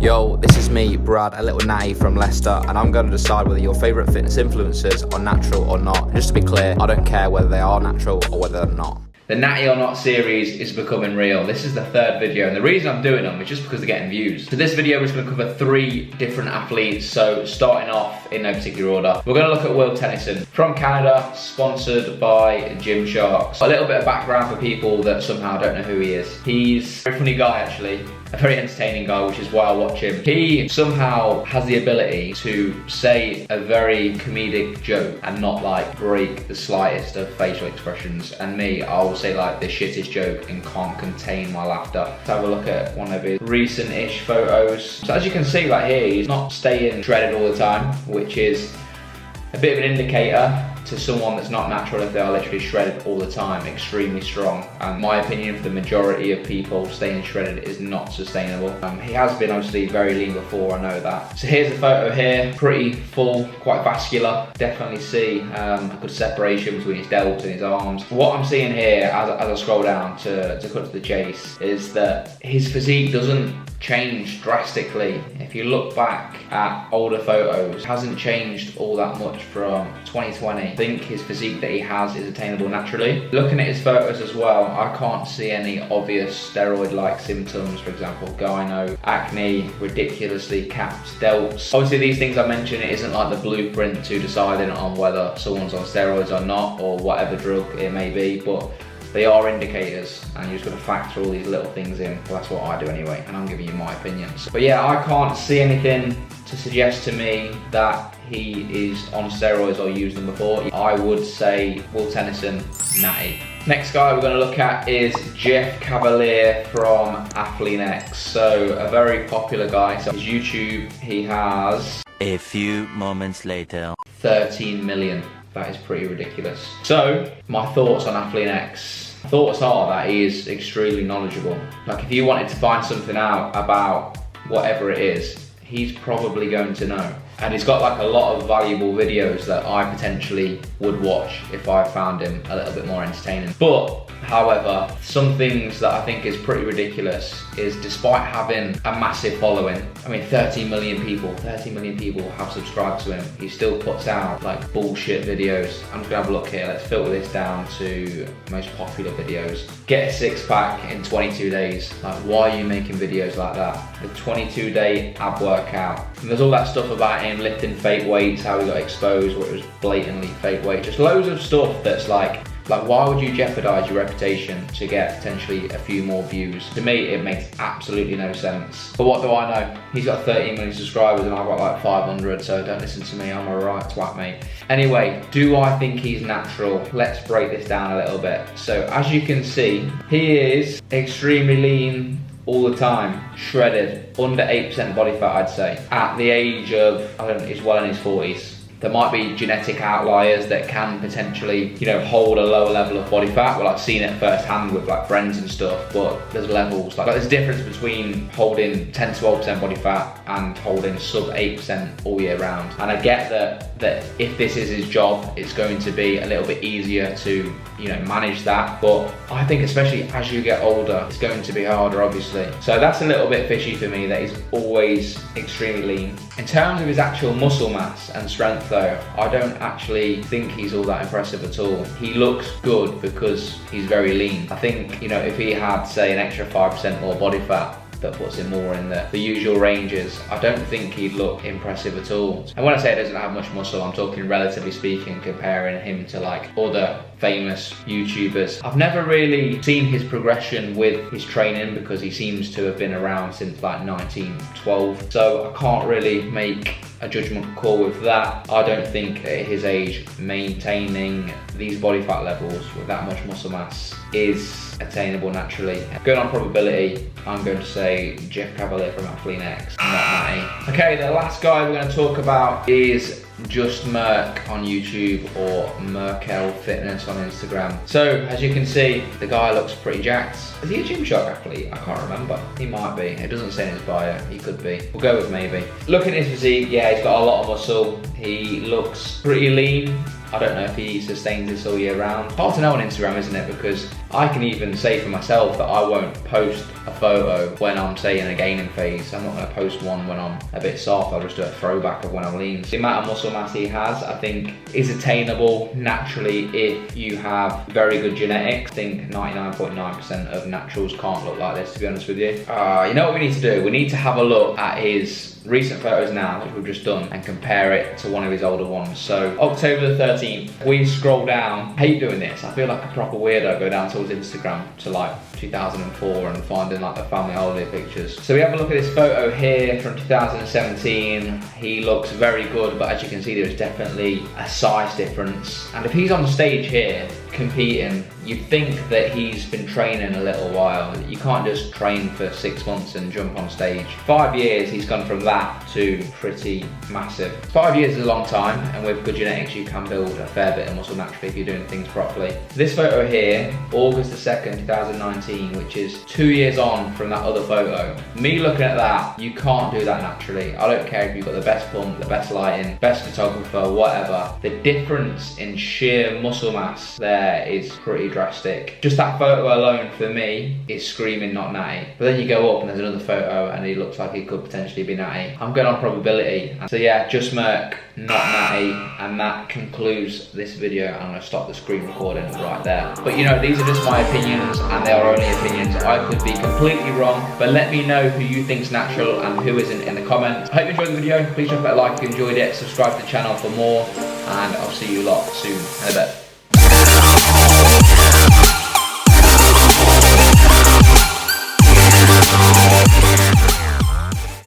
Yo, this is me, Brad, a little natty from Leicester, and I'm going to decide whether your favourite fitness influencers are natural or not. And just to be clear, I don't care whether they are natural or whether they're not. The Natty or Not series is becoming real. This is the third video, and the reason I'm doing them is just because they're getting views. So this video is going to cover 3 different athletes, so starting off in no particular order. We're going to look at Will Tennyson from Canada, sponsored by Justmerk. A little bit of background for people that somehow don't know who he is. He's a very funny guy actually. A very entertaining guy, which is why I watch him. He somehow has the ability to say a very comedic joke and not like break the slightest of facial expressions. And me, I will say like the shittest joke and can't contain my laughter. Let's have a look at one of his recent-ish photos. So as you can see like here, he's not staying shredded all the time, which is a bit of an indicator to someone that's not natural if they are literally shredded all the time, extremely strong. And my opinion for the majority of people, staying shredded is not sustainable. He has been obviously very lean before, I know that. So here's a photo here, pretty full, quite vascular. Definitely see a good separation between his delts and his arms. What I'm seeing here as I scroll down to cut to the chase is that his physique doesn't change drastically. If you look back at older photos, it hasn't changed all that much from 2020. I think his physique that he has is attainable naturally. Looking at his photos as well, I can't see any obvious steroid-like symptoms, for example, gyno, acne, ridiculously capped delts. Obviously these things I mentioned, it isn't like the blueprint to deciding on whether someone's on steroids or not, or whatever drug it may be, but they are indicators, and you're just going to factor all these little things in. Well, that's what I do anyway, and I'm giving you my opinions. But yeah, I can't see anything to suggest to me that he is on steroids or used them before. I would say Will Tennyson, natty. Next guy we're going to look at is Jeff Cavalier from Athleanx. So a very popular guy. So his YouTube, he has a few moments later 13 million. That is pretty ridiculous. So, my thoughts on Athleanx. Thoughts are that he is extremely knowledgeable. Like if you wanted to find something out about whatever it is, he's probably going to know. And he's got like a lot of valuable videos that I potentially would watch if I found him a little bit more entertaining. But, however, some things that I think is pretty ridiculous is despite having a massive following, I mean 30 million people have subscribed to him, he still puts out like bullshit videos. I'm just gonna have a look here, let's filter this down to most popular videos. Get a 6-pack in 22 days. Like why are you making videos like that? The 22-day ab workout. And there's all that stuff about him lifting fake weights, how he got exposed, where it was blatantly fake weight. Just loads of stuff that's like why would you jeopardize your reputation to get potentially a few more views? To me, it makes absolutely no sense. But what do I know? He's got 13 million subscribers and I've got like 500, so don't listen to me, I'm a right twat, mate. Anyway, do I think he's natural? Let's break this down a little bit. So as you can see, he is extremely lean all the time, shredded, under 8% body fat, I'd say. At the age of, I don't know, he's well in his 40s. There might be genetic outliers that can potentially, you know, hold a lower level of body fat. Well, I've seen it firsthand with like friends and stuff, but there's levels. Like there's a difference between holding 10 to 12% body fat and holding sub 8% all year round. And I get that if this is his job, it's going to be a little bit easier to, you know, manage that. But I think especially as you get older, it's going to be harder, obviously. So that's a little bit fishy for me that he's always extremely lean. In terms of his actual muscle mass and strength though, I don't actually think he's all that impressive at all. He looks good because he's very lean. I think, you know, if he had, say, an extra 5% more body fat, that puts him more in the usual ranges, I don't think he'd look impressive at all. And when I say he doesn't have much muscle, I'm talking relatively speaking, comparing him to like other famous YouTubers. I've never really seen his progression with his training because he seems to have been around since like 1912. So I can't really make a judgment call with that. I don't think at his age maintaining these body fat levels with that much muscle mass is attainable naturally. Going on probability, I'm going to say Jeff Cavalier from Athleanx, not Natty. Okay, the last guy we're going to talk about is Justmerk on YouTube or Merkel Fitness on Instagram. So as you can see, the guy looks pretty jacked. Is he a Gymshark athlete? I can't remember. He might be. It doesn't say in his bio. He could be. We'll go with maybe. Looking at his physique, yeah, he's got a lot of muscle. He looks pretty lean. I don't know if he sustains this all year round. Hard to know on Instagram, isn't it? Because I can even say for myself that I won't post a photo when I'm, say, in a gaining phase. I'm not going to post one when I'm a bit soft. I'll just do a throwback of when I'm lean. The amount of muscle mass he has, I think, is attainable naturally if you have very good genetics. I think 99.9% of naturals can't look like this, to be honest with you. You know what we need to do? We need to have a look at his recent photos now, which we've just done, and compare it to one of his older ones. So October the 13th, we scroll down. I hate doing this. I feel like a proper weirdo. Go down towards Instagram to like 2004 and finding like the family holiday pictures. So we have a look at this photo here from 2017. He looks very good, but as you can see, there's definitely a size difference. And if he's on stage here competing, you'd think that he's been training a little while. You can't just train for 6 months and jump on stage. 5 years, he's gone from that to pretty massive. 5 years is a long time, and with good genetics, you can build a fair bit of muscle naturally if you're doing things properly. This photo here, August the 2nd, 2019, which is 2 years on from that other photo. Me looking at that, you can't do that naturally. I don't care if you've got the best pump, the best lighting, best photographer, whatever. The difference in sheer muscle mass there is pretty drastic. Just that photo alone for me is screaming not natty. But then you go up and there's another photo and he looks like he could potentially be natty. I'm going on probability. So yeah, Justmerk, not natty, and that concludes this video. I'm going to stop the screen recording right there. But you know, these are just my opinions, and they are only opinions. I could be completely wrong, but let me know who you think's natural and who isn't in the comments. I hope you enjoyed the video. Please drop a like if you enjoyed it, subscribe to the channel for more, and I'll see you lot soon in a bit.